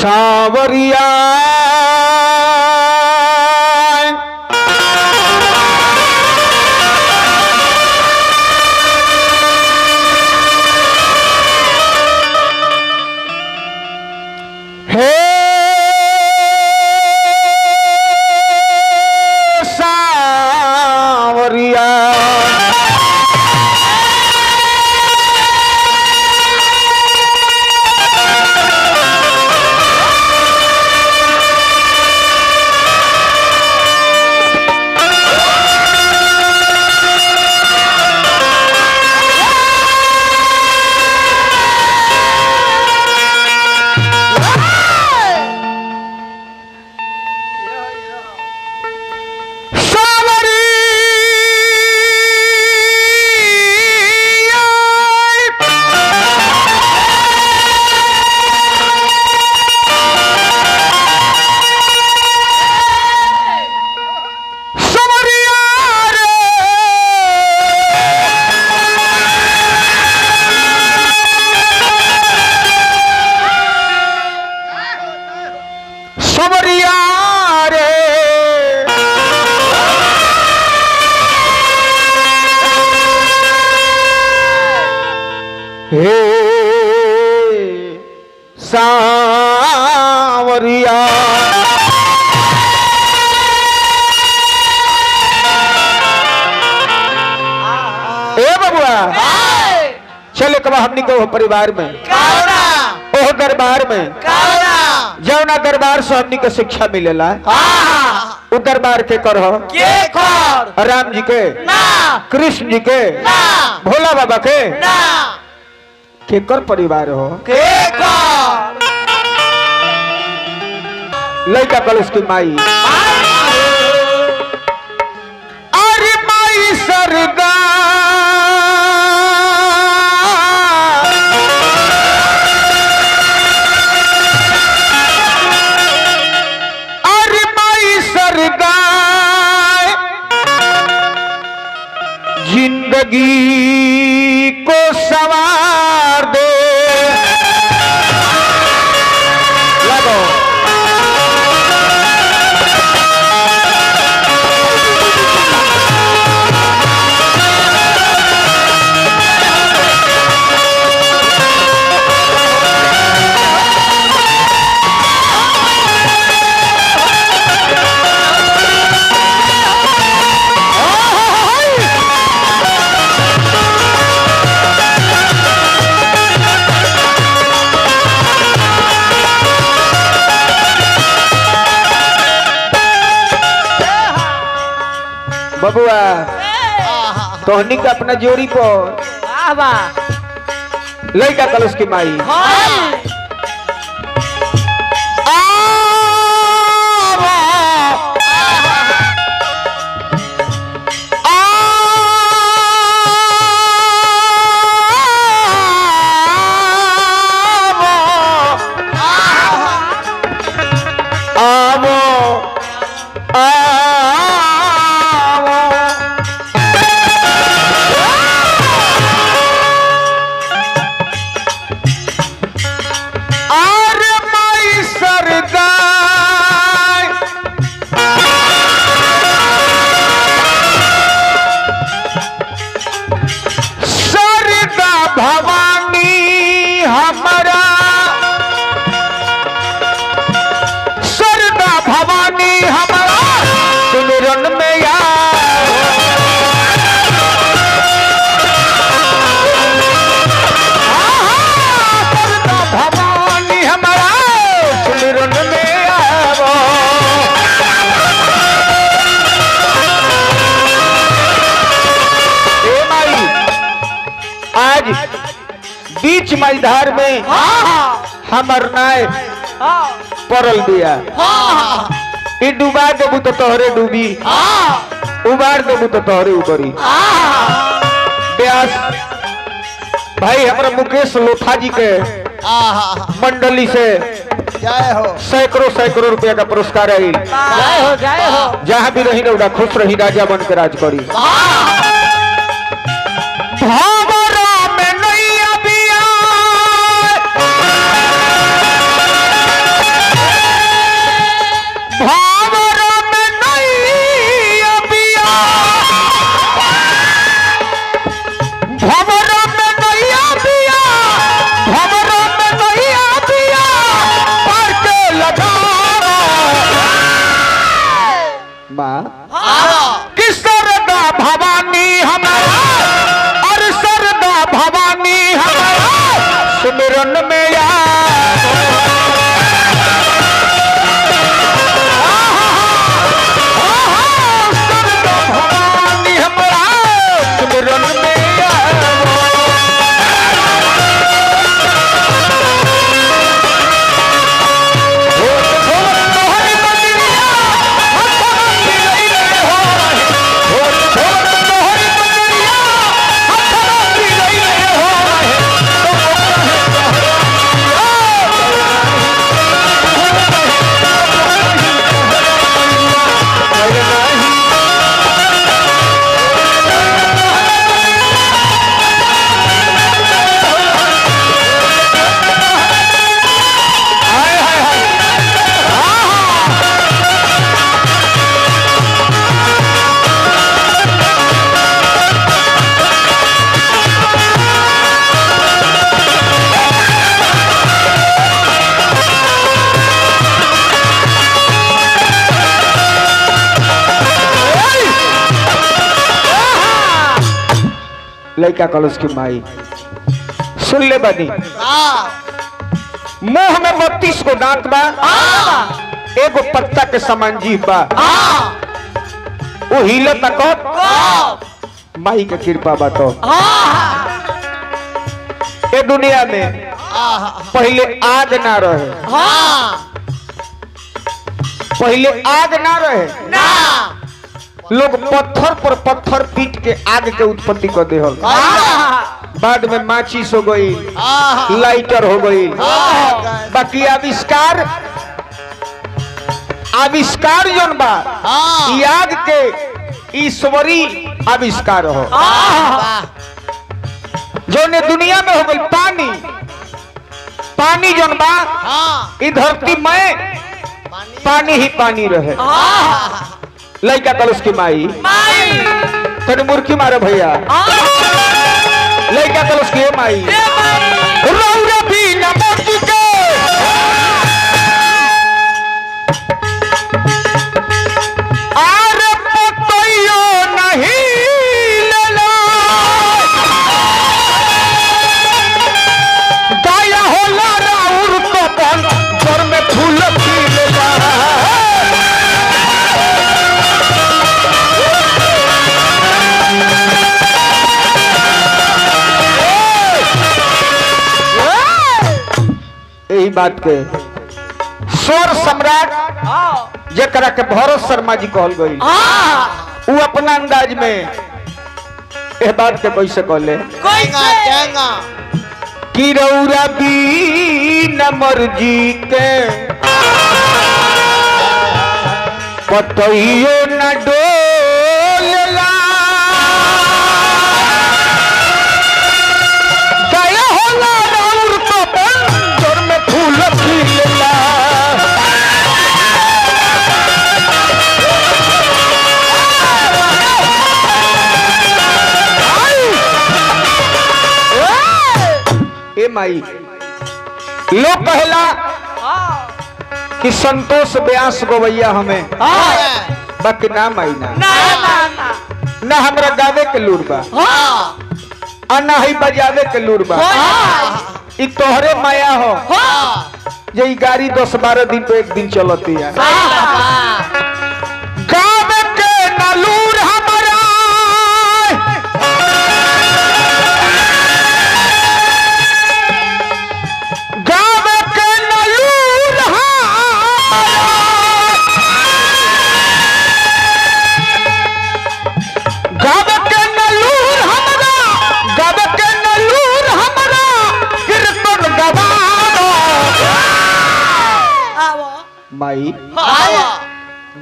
सावरिया हे सावरिया हे सावरिया ए बबुआ चले कब हमनी को परिवार में ओह दरबार में जौना दरबार से हमनी के शिक्षा मिलेला उ दरबार के कर राम जी के कृष्ण जी के भोला बाबा के केकर परिवार हो लड़का कल उसकी माई अरे माई सरगा अरे माई सरगा जिंदगी को सवार दे लगो बबुआ तोहनी का अपना जोड़ी पर लड़का कलश की माई बीच मैदान में हमर नाय परल दिया डूबा देबू तो तोहरे डूबी उबार देबू तो तोहरे उबरी व्यास भाई हमारा मुकेश लोथा जी के मंडली से सैकड़ों सैकड़ों रुपया का पुरस्कार है। जहाँ भी रही ना खुश रही राजा बन के राज करी। कि सरदा भवानी हमारा और सरदा भवानी हमारा सुमिरन में सरदा भवानी हमारा सुमिरन में लड़का कलश की माई सुन ले बनी मुंह में 32 को दांत बा एगो पत्ता के समान जीभ बा वो हिले तक माई के कृपा बा तो ये दुनिया में पहले आग ना रहे पहले आग ना रहे लोग पत्थर पर पत्थर पीट के आग के उत्पत्ति कर दे बाद में माचिस हो गई लाइटर हो गई बाकी आविष्कार जौन बा आग के ईश्वरी आविष्कार हो जौन दुनिया में हो गई पानी जौन बा ई धरती में पानी ही पानी रहे लड़का कलश की माई तेरे मुर्खी मारे भैया लड़का कलश की माई रौरा भी न मर चुके आरे पतइयो नहीं लेला गाया होला राउर तो बन घर में फूल खिलेला यही बात के स्वर सम्राट जरा के भरत शर्मा जी कहल गई वो अपना अंदाज में यह बात के कैसे कहले कि रौरा बीन मर्जी के पतइयो न डोलला गया होला राउर तो बंदर में फूल खिलेला ए माई लोग कहला कि संतोष व्यास गवैया हमें बाकी नाम आई ना हमरा गावे के लूर बा ना ही बजावे के लूर बा ई तोहरे माया हो जे ई गाड़ी 10-12 दिन पे एक दिन चलती है गावे के ना लूर हमरा गावे के ना लूर गावे के ना लूर हमरा गावे के ना लूर हमरा कीर्तन गवाओ माई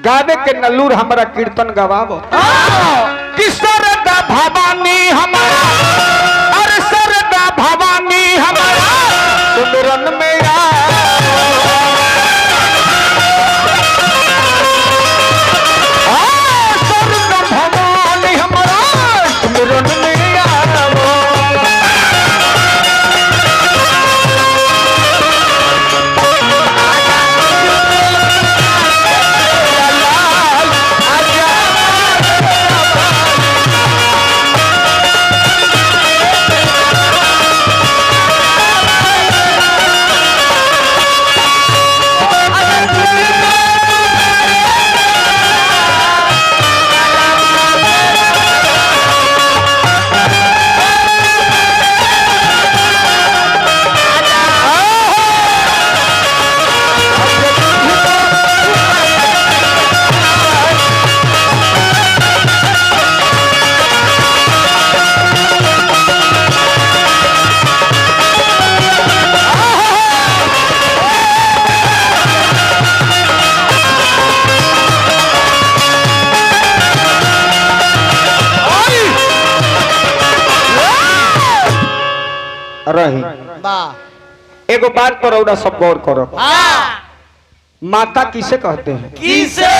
गावे के नलूर हमरा कीर्तन गवाओ कि सरदा भवानी हमारा अरे सरदा भवानी हमारा सुमिरन में सरदा भवानी हमारा सुमिरन में आजा एगो बात पर और सब गौर करो। माता किसे कहते हैं? किसे?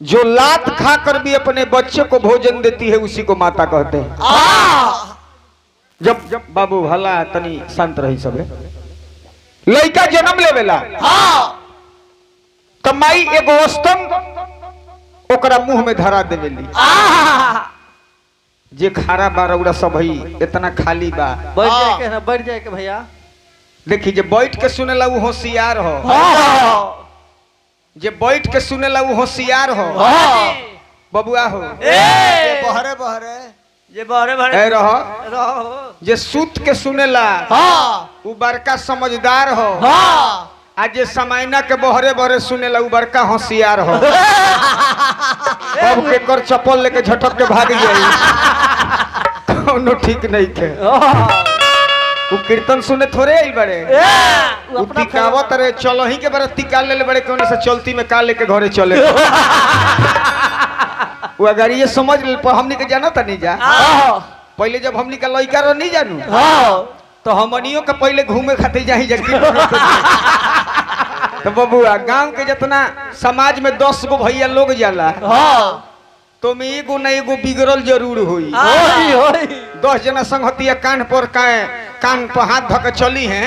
जो लात खाकर भी अपने बच्चे को भोजन देती है उसी को माता कहते हैं। जब बाबू भला तनी शांत रही सबे लड़का जन्म लेवेला तो माई एगो स्तंभ ओकरा मुंह में धरा देवेली। जे खारा बा रउरा सब भई इतना खाली बा बढ़ जाए के भैया देखी जे बैठ के सुनेला वो होशियार हो। जे बैठ के सुनेला वो होशियार हो। बबुआ हो बहरे बहरे जे बहरे बहरे रहो जे सूत के सुनेला वो बड़का समझदार हो। आज जे समायना के बहरे बहरे सुनेला वो बड़का होशियार हो। अब के कर चप्पल लेके झटक के भाग जाई कोनो ठीक नहीं के। वो कीर्तन सुने थोड़े आई बड़े वो टिकावत रे चलो ही के बारे टिका ले बड़े कौन से चलती में का लेके घरे चले। वो अगर ये समझ ले पर हमनी के जाना था नहीं जा पहले जब हमनी का लड़का रो नहीं जानू तो हमनियों के पहले घूमे खातिर जाही जगती। तो बबुआ गांव के जितना समाज में 10 गो भैया लोग जाला तो में एगो न एगो बिगड़ल जरूर हुई। 10 जना संगतिया कान पर हाथ धक चली हैं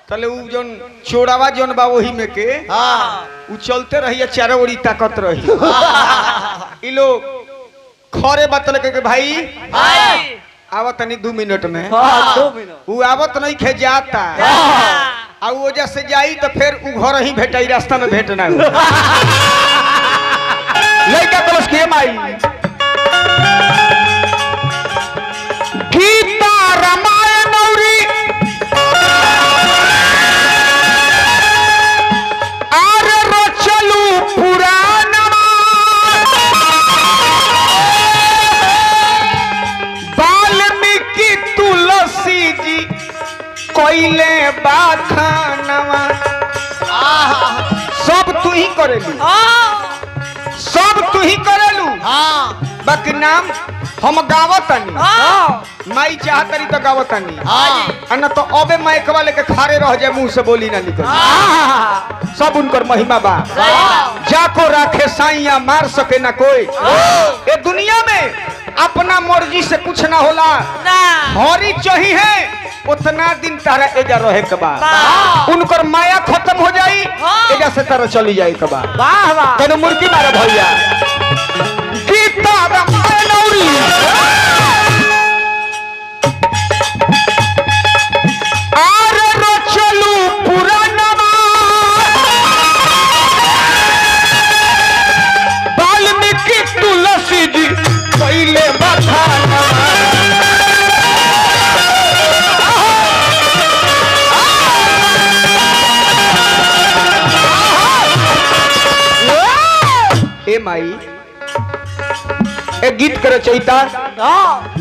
तले उ जोन चोरावा जोन बा वही में के उ चलते रही चारों ओरी ताकत रही। इ लोग खरे बतल के भाई आवत नहीं 2 मिनट में 2 मिनट उ आवत नहीं खे जाता आ वजह से जाई तो फिर उ घर ही भेटाई रास्ता में भेटना लड़का दोस्त के माई गीता रामायण नौरी आर रचलू पुराण वाल्मीकि तुलसी जी कोइले बाखानवा सब तू ही करेलू सब तू ही करेलू। बाकी नाम हम गावतनी माई चाहतरी तो गावतनी अन्ना तो अबे माइक वाले के खारे रह जाए मुंह से बोली ना निकल। सब उनकर महिमा बा जाको राखे साइया मार सके ना कोई। ये दुनिया में अपना मर्जी से कुछ ना होला हरी चाहिए उतना दिन तारा एजा रहे के बाद उनकर माया खत्म हो जाई एजा से तारा चली जाए के बाद। वाह वाह तेरे मुर्गी मारे भैया गीता रामायण नौरी आर रचलू पुराणवा वाल्मीकि तुलसी जी पहले बखानवा। ए माई एक गीत करे चैता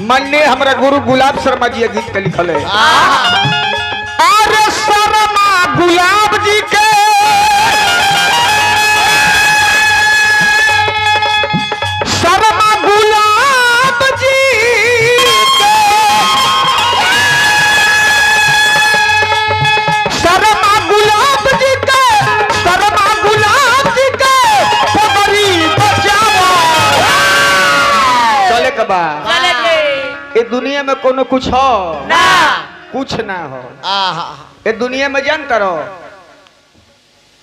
माननीय हमारा गुरु गुलाब शर्मा जी गीत के लिखल है। अरे शर्मा गुलाब जी के शर्मा गुलाब जी के शर्मा गुलाब जी के शर्मा गुलाब जी के पगड़ी बचावा चले कबा ये दुनिया में कोनो कुछ हो ना कुछ ना हो। ये दुनिया में जानता रहो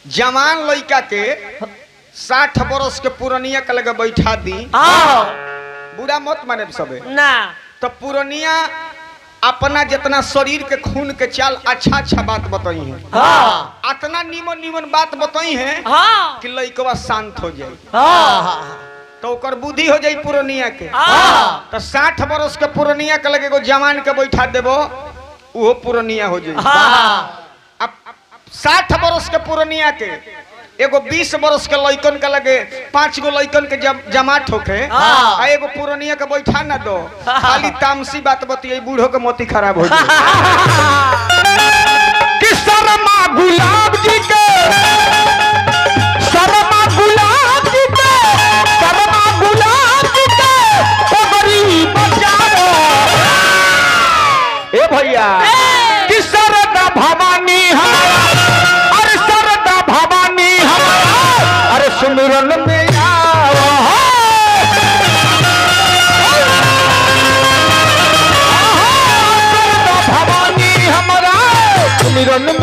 जवान लड़का के 60 बरस के पुरनिया के लगे बैठा दी बुरा मत माने सबे ना तो पुरनिया अपना जितना शरीर के खून के चाल अच्छा अच्छा बात बताई है इतना नीमन नीमन बात बताई है कि लड़कवा शांत हो जाए तो ओकर बुद्धि हो जाई पुरनिया के। तो 60 बरस के पुरनिया के लगे एगो जवान के बैठा देबो वो पुरनिया हो जाई। अब 60 बरस के पुरनिया के एगो 20 बरस के लइकन के लगे 5 गो लइकन के जमात होके आ एगो पुरनिया के बैठा ना दो खाली तामसी बात बतिये बूढ़ो के मोती खराब हो जाए। कि शर्मा गुलाब जी के शर्मा गुलाब जी के शर्मा गुलाब जी के पगड़ी बचाओ ए भैया कि आयरन